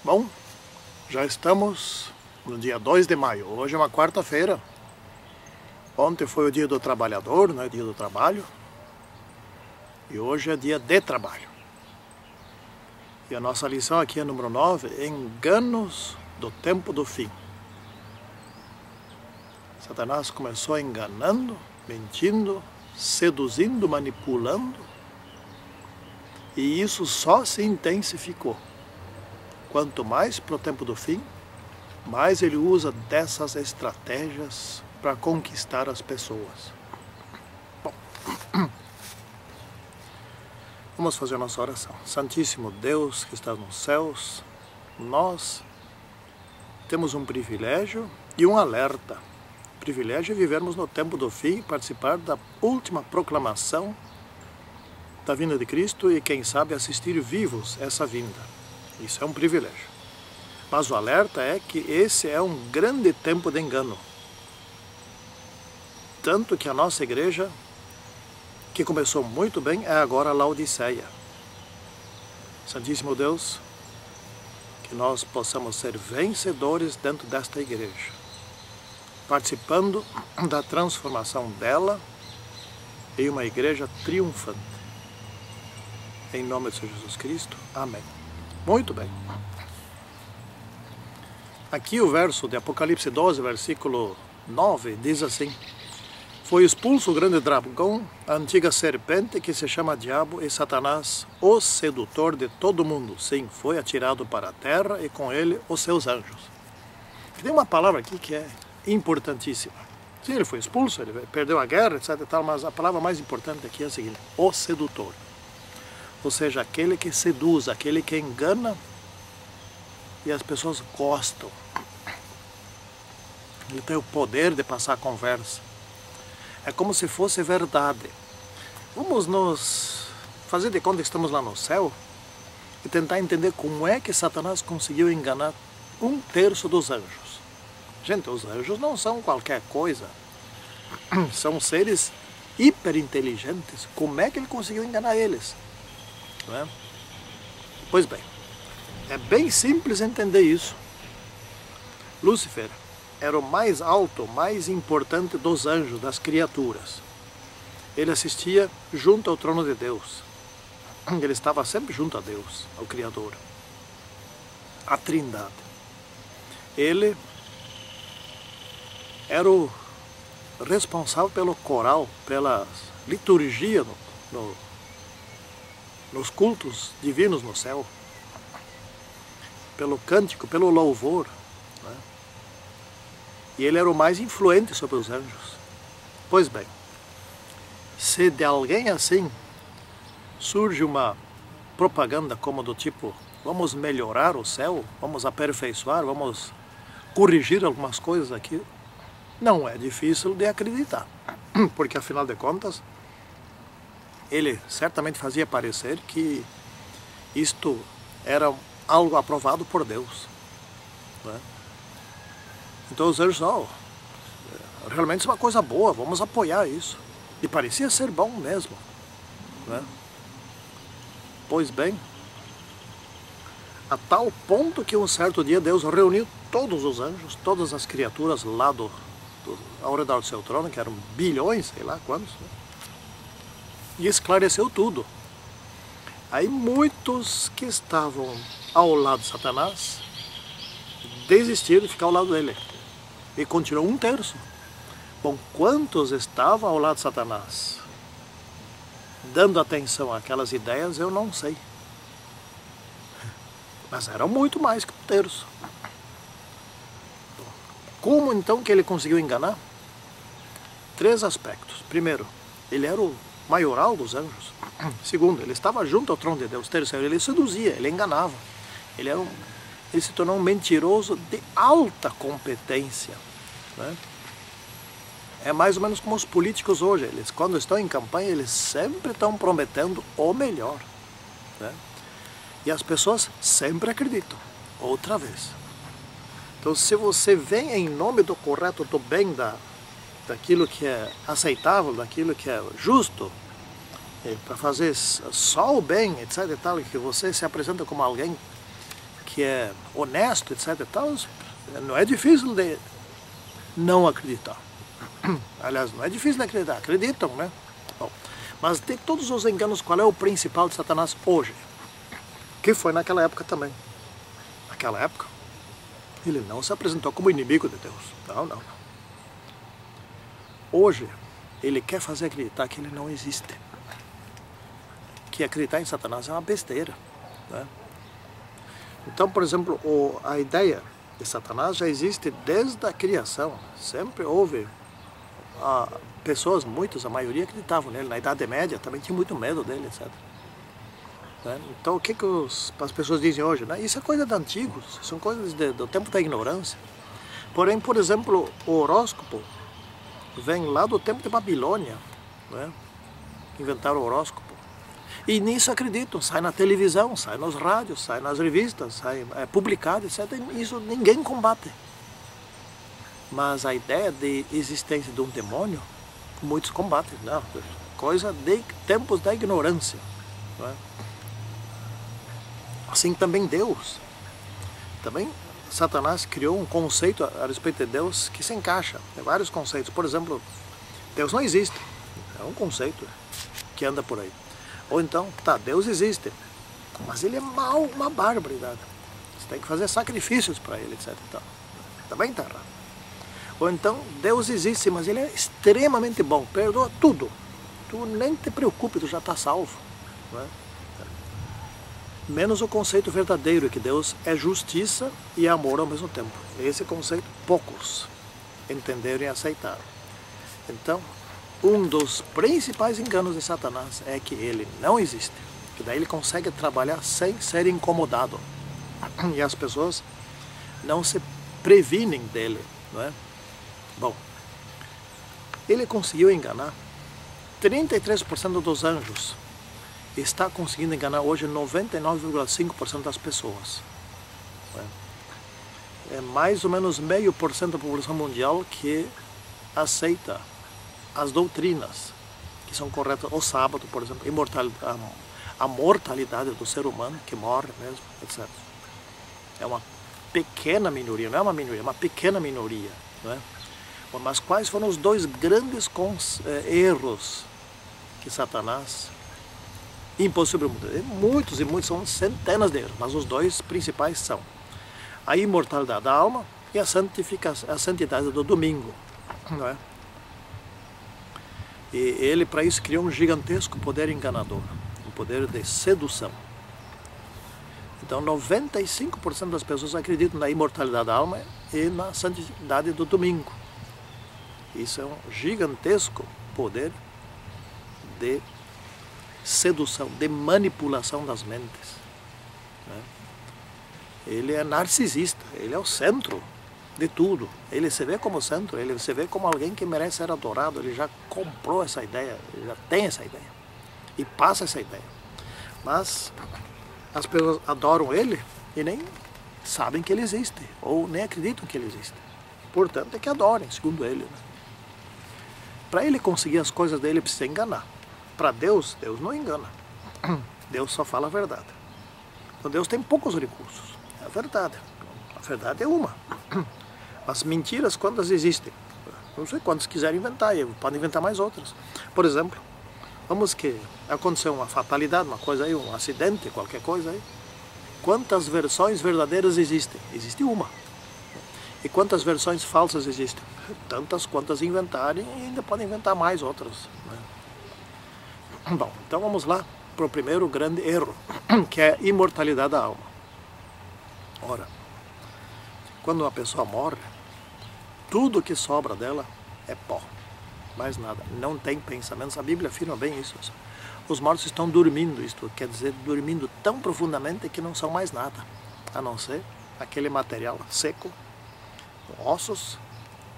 Bom, já estamos no dia 2 de maio, hoje é uma quarta-feira. Ontem foi o dia do trabalhador, né, dia do trabalho. E hoje é dia de trabalho. E a nossa lição aqui é número 9, enganos do tempo do fim. Satanás começou enganando, mentindo, seduzindo, manipulando. E isso só se intensificou. Quanto mais para o tempo do fim, mais ele usa dessas estratégias para conquistar as pessoas. Bom, vamos fazer a nossa oração. Santíssimo Deus que está nos céus, nós temos um privilégio e um alerta. O privilégio é vivermos no tempo do fim e participar da última proclamação da vinda de Cristo e, quem sabe, assistir vivos essa vinda. Isso é um privilégio. Mas o alerta é que esse é um grande tempo de engano. Tanto que a nossa igreja, que começou muito bem, é agora a Laodiceia. Santíssimo Deus, que nós possamos ser vencedores dentro desta igreja, participando da transformação dela em uma igreja triunfante. Em nome de Jesus Cristo. Amém. Muito bem. Aqui o verso de Apocalipse 12, versículo 9, diz assim: foi expulso o grande dragão, a antiga serpente que se chama Diabo e Satanás, o sedutor de todo mundo. Sim, foi atirado para a terra e com ele os seus anjos. Tem uma palavra aqui que é importantíssima. Sim, ele foi expulso, ele perdeu a guerra, etc. Mas a palavra mais importante aqui é a seguinte: o sedutor. Ou seja, aquele que seduz, aquele que engana e as pessoas gostam. Ele tem o poder de passar a conversa. É como se fosse verdade. Vamos nos fazer de conta que estamos lá no céu e tentar entender como é que Satanás conseguiu enganar 1/3 dos anjos. Gente, os anjos não são qualquer coisa. São seres hiperinteligentes. Como é que ele conseguiu enganar eles? Não é? Pois bem, é bem simples entender isso. Lúcifer era o mais alto, mais importante dos anjos, das criaturas. Ele assistia junto ao trono de Deus. Ele estava sempre junto a Deus, ao Criador, a Trindade. Ele era o responsável pelo coral, pela liturgia nos cultos divinos no céu, pelo cântico, pelo louvor, né? E ele era o mais influente sobre os anjos. Pois bem, se de alguém assim surge uma propaganda como do tipo: vamos melhorar o céu, vamos aperfeiçoar, vamos corrigir algumas coisas aqui, não é difícil de acreditar, porque afinal de contas ele certamente fazia parecer que isto era algo aprovado por Deus, né? Então os anjos, realmente isso é uma coisa boa, vamos apoiar isso. E parecia ser bom mesmo, né? Pois bem, a tal ponto que um certo dia Deus reuniu todos os anjos, todas as criaturas lá ao redor do seu trono, que eram bilhões, sei lá quantos, né? E esclareceu tudo. Aí muitos que estavam ao lado de Satanás desistiram de ficar ao lado dele. E continuou 1/3. Bom, quantos estavam ao lado de Satanás dando atenção àquelas ideias, eu não sei. Mas eram muito mais que 1/3. Como então que ele conseguiu enganar? 3 aspectos. Primeiro, ele era o maioral dos anjos. Segundo, ele estava junto ao trono de Deus. Terceiro, ele seduzia, ele enganava. Ele se tornou um mentiroso de alta competência, né? É mais ou menos como os políticos hoje. Eles, quando estão em campanha, eles sempre estão prometendo o melhor, né? E as pessoas sempre acreditam, outra vez. Então, se você vem em nome do correto, do bem, daquilo que é aceitável, daquilo que é justo, para fazer só o bem, etc. e tal, que você se apresenta como alguém que é honesto, etc. e tal, não é difícil de não acreditar. Aliás, não é difícil de acreditar, acreditam, né? Bom, mas de todos os enganos, qual é o principal de Satanás hoje? Que foi naquela época também. Naquela época, ele não se apresentou como inimigo de Deus. Não, não, não. Hoje, ele quer fazer acreditar que ele não existe. Que acreditar em Satanás é uma besteira, né? Então, por exemplo, a ideia de Satanás já existe desde a criação. Sempre houve pessoas, muitos, a maioria acreditavam nele. Na Idade Média também tinha muito medo dele, etc. Né? Então, o que as pessoas dizem hoje? Né? Isso é coisa de antigos, são coisas do tempo da ignorância. Porém, por exemplo, o horóscopo vem lá do tempo de Babilônia, né? Inventaram o horóscopo. E nisso acreditam, sai na televisão, sai nos rádios, sai nas revistas, sai publicado, etc. Isso ninguém combate. Mas a ideia de existência de um demônio, muitos combatem. Não, coisa de tempos da ignorância. Não é? Assim também Deus. Também Satanás criou um conceito a respeito de Deus que se encaixa. Tem vários conceitos. Por exemplo, Deus não existe. É um conceito que anda por aí. Ou então, tá, Deus existe, mas ele é mau, uma barbaridade. Você tem que fazer sacrifícios para ele, etc. Então, também está errado. Ou então, Deus existe, mas ele é extremamente bom, perdoa tudo. Tu nem te preocupe, tu já está salvo. Não é? Menos o conceito verdadeiro, que Deus é justiça e amor ao mesmo tempo. Esse conceito, poucos entenderam e aceitaram. Então, um dos principais enganos de Satanás é que ele não existe, que daí ele consegue trabalhar sem ser incomodado. E as pessoas não se previnem dele, não é? Bom, ele conseguiu enganar 33% dos anjos. Está conseguindo enganar hoje 99,5% das pessoas. É mais ou menos 0,5% da população mundial que aceita as doutrinas que são corretas. O sábado, por exemplo, a mortalidade do ser humano, que morre mesmo, etc. É uma pequena minoria, não é uma minoria, é uma pequena minoria. Não é? Mas quais foram os dois grandes erros que Satanás impossibilitou? Muitos e muitos, são centenas de erros, mas os dois principais são a imortalidade da alma e a santidade do domingo. Não é? E ele, para isso, criou um gigantesco poder enganador, um poder de sedução. Então, 95% das pessoas acreditam na imortalidade da alma e na santidade do domingo. Isso é um gigantesco poder de sedução, de manipulação das mentes. Ele é narcisista, ele é o centro de tudo. Ele se vê como centro, ele se vê como alguém que merece ser adorado. Ele já comprou essa ideia, ele já tem essa ideia e passa essa ideia. Mas as pessoas adoram ele e nem sabem que ele existe, ou nem acreditam que ele existe. Portanto, é que adorem, segundo ele. Né? Para ele conseguir as coisas dele, ele precisa enganar. Para Deus, Deus não engana. Deus só fala a verdade. Então Deus tem poucos recursos. É a verdade. A verdade é uma. As mentiras, quantas existem? Não sei quantas quiserem inventar, e podem inventar mais outras. Por exemplo, vamos que aconteceu uma fatalidade, uma coisa aí, um acidente, qualquer coisa aí. Quantas versões verdadeiras existem? Existe uma. E quantas versões falsas existem? Tantas quantas inventarem, e ainda podem inventar mais outras. Né? Bom, então vamos lá para o primeiro grande erro, que é a imortalidade da alma. Ora, quando uma pessoa morre, tudo que sobra dela é pó, mais nada, não tem pensamentos. A Bíblia afirma bem isso. Os mortos estão dormindo, isto quer dizer, dormindo tão profundamente que não são mais nada, a não ser aquele material seco, ossos,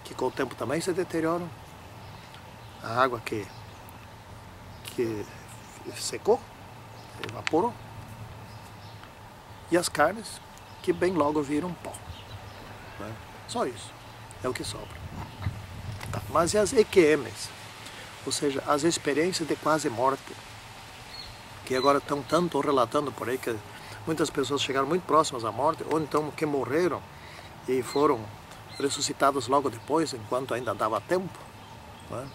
que com o tempo também se deterioram, a água que secou, evaporou, e as carnes que bem logo viram pó. Né? Só isso é o que sobra. Tá. Mas e as EQMs, ou seja, as experiências de quase morte, que agora estão tanto relatando por aí, que muitas pessoas chegaram muito próximas à morte, ou então que morreram e foram ressuscitados logo depois, enquanto ainda dava tempo, né?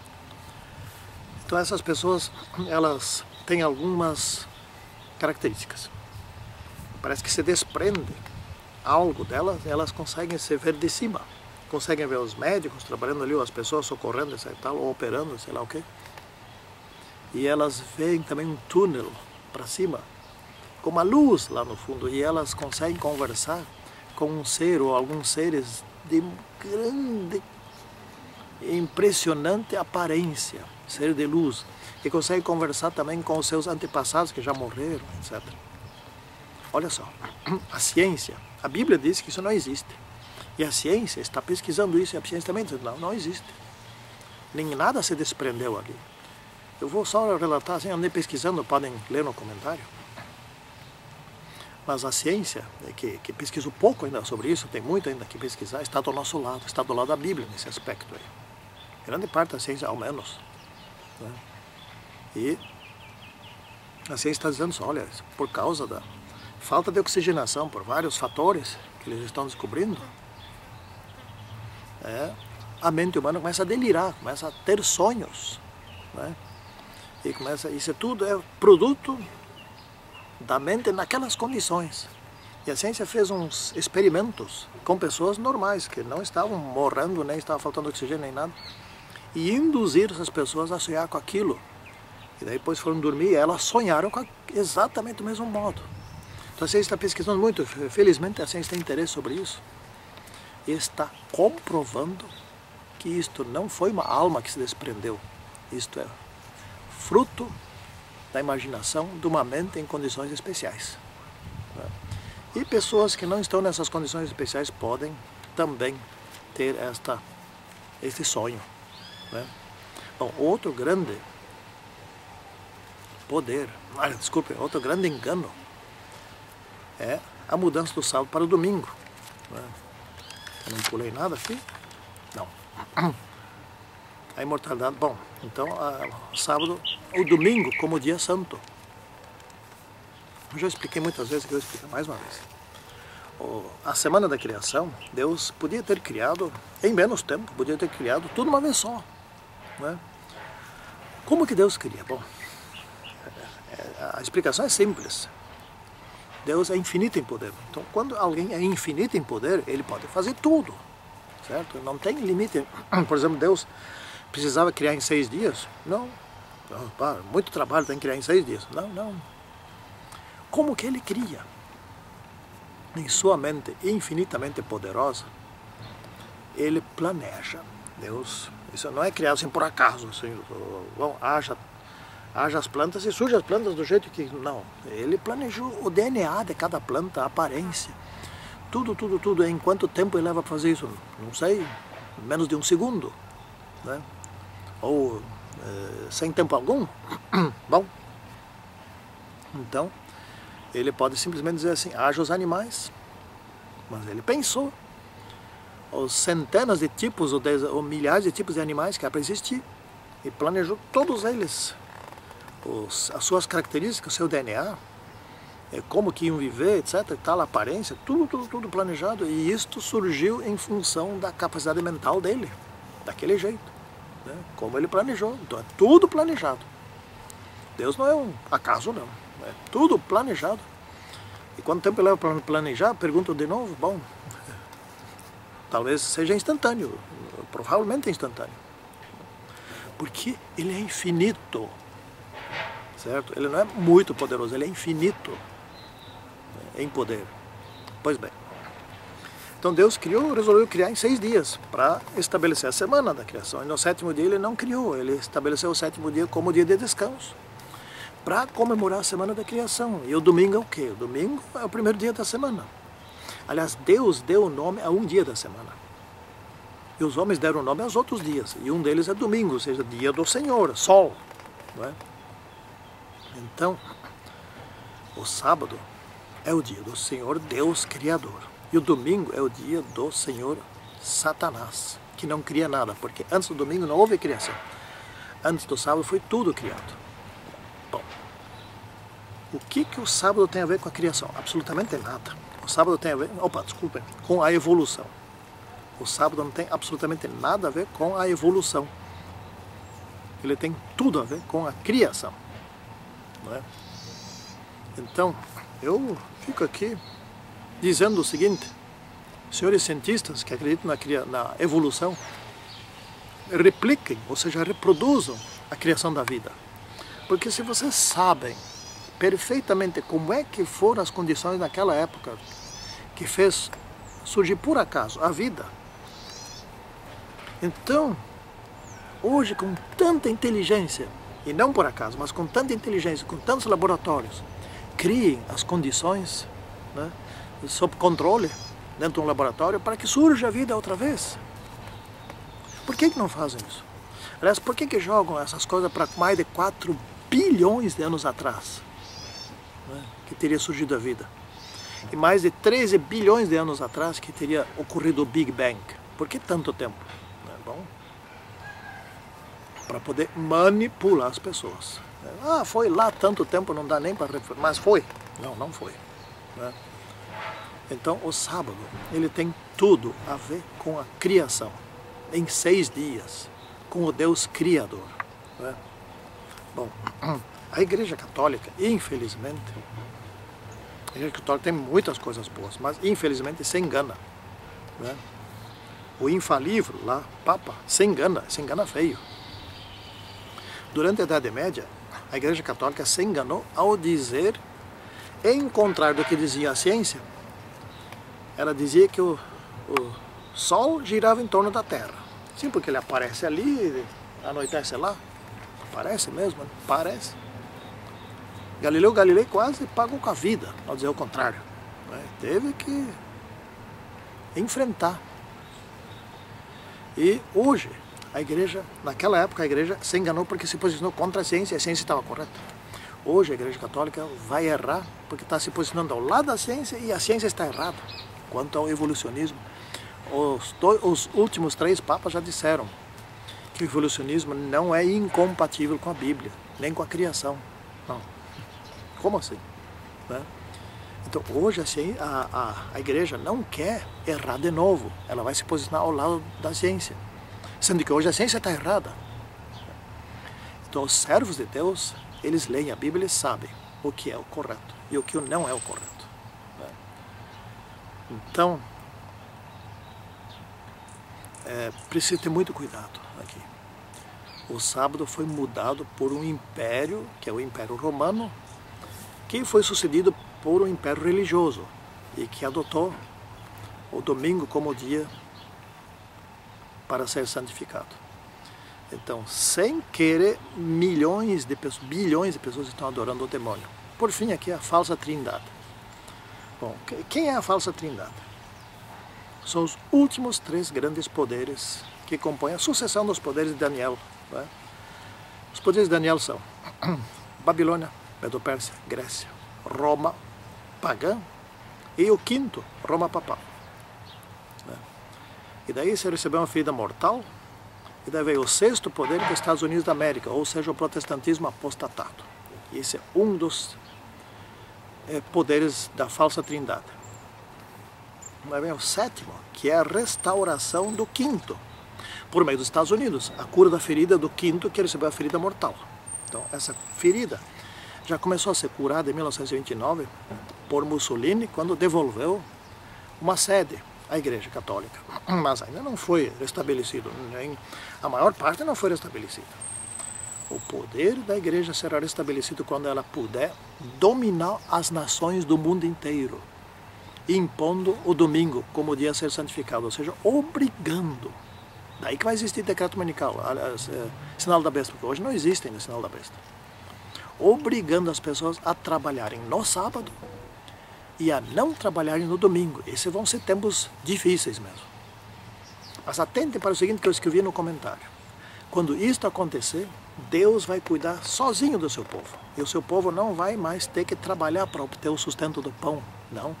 Então essas pessoas, elas têm algumas características. Parece que se desprende algo delas, elas conseguem se ver de cima. Conseguem ver os médicos trabalhando ali, ou as pessoas socorrendo e tal, ou operando, sei lá o quê. E elas veem também um túnel para cima, com uma luz lá no fundo, e elas conseguem conversar com um ser ou alguns seres de grande, impressionante aparência, ser de luz, e conseguem conversar também com os seus antepassados que já morreram, etc. Olha só, a ciência, a Bíblia diz que isso não existe. E a ciência está pesquisando isso, e a ciência também diz, não existe. Nem nada se desprendeu ali. Eu vou só relatar, assim, andei pesquisando, podem ler no comentário. Mas a ciência, que pesquisou pouco ainda sobre isso, tem muito ainda que pesquisar, está do nosso lado, está do lado da Bíblia nesse aspecto aí. Grande parte da ciência, ao menos, né? E a ciência está dizendo só, olha, por causa da falta de oxigenação, por vários fatores que eles estão descobrindo, a mente humana começa a delirar, começa a ter sonhos, né? E isso tudo é produto da mente naquelas condições. E a ciência fez uns experimentos com pessoas normais, que não estavam morrendo, nem estava faltando oxigênio, nem nada, e induzir essas pessoas a sonhar com aquilo. E daí depois foram dormir e elas sonharam com exatamente do mesmo modo. Então a ciência está pesquisando muito, felizmente a ciência tem interesse sobre isso, e está comprovando que isto não foi uma alma que se desprendeu, isto é fruto da imaginação de uma mente em condições especiais. E pessoas que não estão nessas condições especiais podem também ter este sonho, né? Bom, outro grande poder, outro grande engano é a mudança do sábado para o domingo, né? Eu não pulei nada aqui? Não. A imortalidade, bom, então o sábado, o domingo como dia santo. Eu já expliquei muitas vezes, que eu explico mais uma vez. A semana da criação, Deus podia ter criado, em menos tempo, podia ter criado tudo uma vez só, né? Como que Deus cria? Bom, a explicação é simples. Deus é infinito em poder. Então, quando alguém é infinito em poder, ele pode fazer tudo, certo? Não tem limite. Por exemplo, Deus precisava criar em 6 dias? Não. Muito trabalho tem que criar em 6 dias. Não. Como que ele cria? Em sua mente infinitamente poderosa, ele planeja. Deus, isso não é criado assim por acaso. Assim, haja as plantas e surge as plantas do jeito que... Não, ele planejou o DNA de cada planta, a aparência. Tudo. Em quanto tempo ele leva para fazer isso? Não sei, menos de 1 segundo, né? Ou sem tempo algum. Bom, então ele pode simplesmente dizer assim, haja os animais, mas ele pensou os centenas de tipos ou milhares de tipos de animais que há para existir e planejou todos eles, as suas características, o seu DNA, como que iam viver, etc, tal aparência, tudo planejado, e isto surgiu em função da capacidade mental dele, daquele jeito, né? Como ele planejou. Então é tudo planejado. Deus não é um acaso, não, é tudo planejado. E quanto tempo leva para planejar? Pergunto de novo. Bom, talvez seja instantâneo, provavelmente instantâneo, porque ele é infinito, certo? Ele não é muito poderoso, ele é infinito em poder. Pois bem, então Deus resolveu criar em 6 dias para estabelecer a semana da criação. E no 7º dia ele não criou, ele estabeleceu o 7º dia como dia de descanso, para comemorar a semana da criação. E o domingo é o quê? O domingo é o primeiro dia da semana. Aliás, Deus deu o nome a um dia da semana. E os homens deram o nome aos outros dias. E um deles é domingo, ou seja, dia do Senhor, sol, não é? Então, o sábado é o dia do Senhor Deus Criador. E o domingo é o dia do Senhor Satanás, que não cria nada, porque antes do domingo não houve criação. Antes do sábado foi tudo criado. Bom, O que o sábado tem a ver com a criação? Absolutamente nada. O sábado tem a ver, desculpem, com a evolução. O sábado não tem absolutamente nada a ver com a evolução. Ele tem tudo a ver com a criação. Não é? Então, eu fico aqui dizendo o seguinte: senhores cientistas que acreditam na evolução, repliquem, ou seja, reproduzam a criação da vida. Porque se vocês sabem perfeitamente como é que foram as condições naquela época que fez surgir por acaso a vida, então, hoje com tanta inteligência, e não por acaso, mas com tanta inteligência, com tantos laboratórios, criem as condições, né, sob controle dentro de um laboratório para que surja a vida outra vez. Por que não fazem isso? Aliás, por que jogam essas coisas para mais de 4 bilhões de anos atrás, né, que teria surgido a vida? E mais de 13 bilhões de anos atrás que teria ocorrido o Big Bang? Por que tanto tempo? Bom, para poder manipular as pessoas. Foi lá tanto tempo, não dá nem para referir, mas foi. Não foi. Né? Então, o sábado, ele tem tudo a ver com a criação. Em 6 dias, com o Deus Criador. Né? Bom, a Igreja Católica, infelizmente, a Igreja Católica tem muitas coisas boas, mas infelizmente se engana. Né? O infalível lá, Papa, se engana feio. Durante a Idade Média, a Igreja Católica se enganou ao dizer, em contrário do que dizia a ciência, ela dizia que o Sol girava em torno da Terra. Sim, porque ele aparece ali, anoitece lá. Parece mesmo, né? Parece. Galileu Galilei quase pagou com a vida, ao dizer o contrário. Teve que enfrentar. E hoje, a igreja, naquela época a igreja se enganou porque se posicionou contra a ciência estava correta. Hoje a Igreja Católica vai errar porque está se posicionando ao lado da ciência e a ciência está errada. Quanto ao evolucionismo, os últimos 3 papas já disseram que o evolucionismo não é incompatível com a Bíblia, nem com a criação. Não. Como assim? Né? Então hoje a igreja não quer errar de novo, ela vai se posicionar ao lado da ciência, sendo que hoje a ciência está errada. Então os servos de Deus, eles leem a Bíblia e sabem o que é o correto e o que não é o correto. Então, precisa ter muito cuidado aqui. O sábado foi mudado por um império, que é o Império Romano, que foi sucedido por um império religioso e que adotou o domingo como dia para ser santificado. Então, sem querer, bilhões de pessoas estão adorando o demônio. Por fim, aqui a falsa trindade. Bom, quem é a falsa trindade? São os últimos 3 grandes poderes que compõem a sucessão dos poderes de Daniel. Né? Os poderes de Daniel são Babilônia, Medo-Pérsia, Grécia, Roma pagã e o 5º, Roma papal. Né? E daí você recebeu uma ferida mortal, e daí veio o 6º poder, que é os Estados Unidos da América, ou seja, o protestantismo apostatado. E esse é um dos poderes da falsa trindade. Mas vem o 7º, que é a restauração do 5º, por meio dos Estados Unidos, a cura da ferida do 5º, que recebeu a ferida mortal. Então, essa ferida já começou a ser curada em 1929 por Mussolini, quando devolveu uma sede à Igreja Católica. Mas ainda não foi restabelecido, a maior parte não foi restabelecida. O poder da Igreja será restabelecido quando ela puder dominar as nações do mundo inteiro, impondo o domingo como dia a ser santificado, ou seja, obrigando. Daí que vai existir decreto dominical, sinal da besta, porque hoje não existe ainda sinal da besta. Obrigando as pessoas a trabalharem no sábado e a não trabalharem no domingo. Esses vão ser tempos difíceis mesmo. Mas atentem para o seguinte que eu escrevi no comentário. Quando isto acontecer, Deus vai cuidar sozinho do seu povo. E o seu povo não vai mais ter que trabalhar para obter o sustento do pão, não.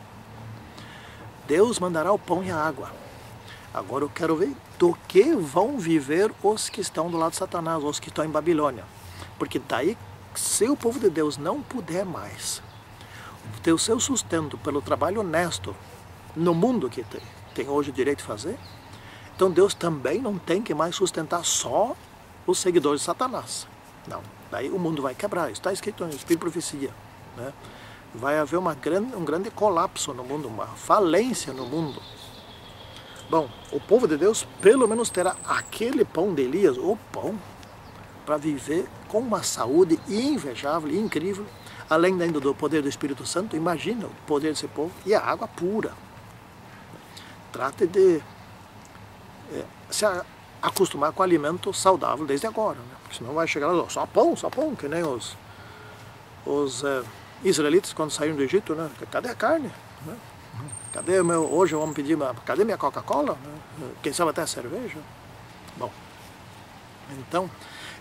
Deus mandará o pão e a água. Agora eu quero ver do que vão viver os que estão do lado de Satanás, os que estão em Babilônia. Porque daí, se o povo de Deus não puder mais ter o seu sustento pelo trabalho honesto no mundo que tem hoje o direito de fazer, então Deus também não tem que mais sustentar só os seguidores de Satanás. Não, daí o mundo vai quebrar, isso está escrito no Espírito de Profecia, né? Vai haver um grande colapso no mundo, uma falência no mundo. Bom, o povo de Deus pelo menos terá aquele pão de Elias, o pão, para viver com uma saúde invejável e incrível, além ainda do poder do Espírito Santo. Imagina o poder desse povo, e a água pura. Trate de se acostumar com alimento saudável desde agora, né? Porque senão vai chegar lá, só pão, que nem os israelitas quando saíram do Egito, né? Cadê a carne? Né? Cadê hoje vamos pedir, cadê minha Coca-Cola? Quem sabe até a cerveja? Bom, então,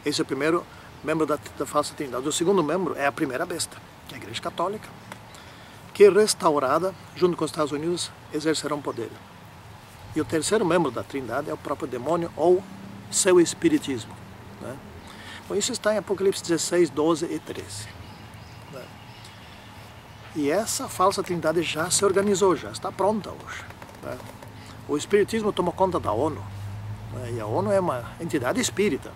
esse é o primeiro membro da falsa trindade. O segundo membro é a primeira besta, que é a Igreja Católica, que restaurada, junto com os Estados Unidos, exercerão poder. E o terceiro membro da trindade é o próprio demônio ou seu espiritismo, né? Bom, isso está em Apocalipse 16, 12 e 13. Né? E essa falsa trindade já se organizou, já está pronta hoje. Né? O espiritismo tomou conta da ONU, né? E a ONU é uma entidade espírita.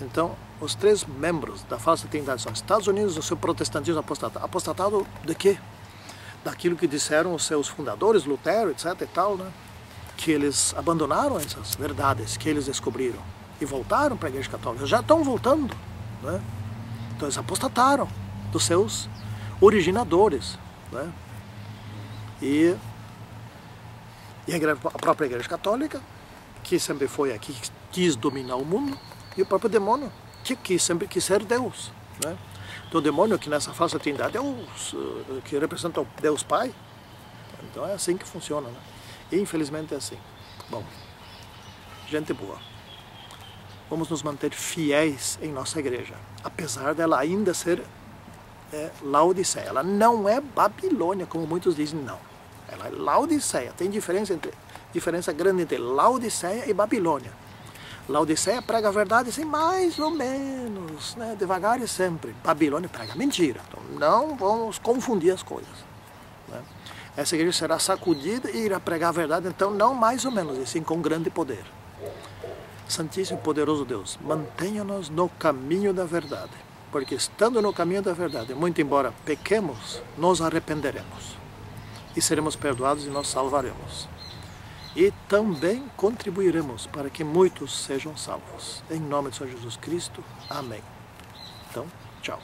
Então, os três membros da falsa trindade são Estados Unidos, o seu protestantismo apostatado. Apostatado de quê? Daquilo que disseram os seus fundadores, Lutero, etc. e tal, né? Que eles abandonaram essas verdades que eles descobriram e voltaram para a Igreja Católica. Já estão voltando, né? Então eles apostataram dos seus originadores, né? E a própria Igreja Católica, que sempre foi aqui, que quis dominar o mundo, e o próprio demônio, que sempre quis ser Deus, né? Então o demônio, que nessa falsa trindade é que representa o Deus Pai. Então é assim que funciona, né? E infelizmente é assim. Bom, gente boa, vamos nos manter fiéis em nossa igreja, apesar dela ainda ser Laodiceia. Ela não é Babilônia, como muitos dizem, não. Ela é Laodiceia. Tem diferença grande entre Laodiceia e Babilônia. Laodiceia prega a verdade assim, mais ou menos, né, devagar e sempre. Babilônia prega mentira. Então não vamos confundir as coisas, né? Essa igreja será sacudida e irá pregar a verdade, então não mais ou menos, e sim com grande poder. Santíssimo e poderoso Deus, mantenha-nos no caminho da verdade, porque estando no caminho da verdade, muito embora pequemos, nos arrependeremos e seremos perdoados e nos salvaremos. E também contribuiremos para que muitos sejam salvos. Em nome de Senhor Jesus Cristo. Amém. Então, tchau.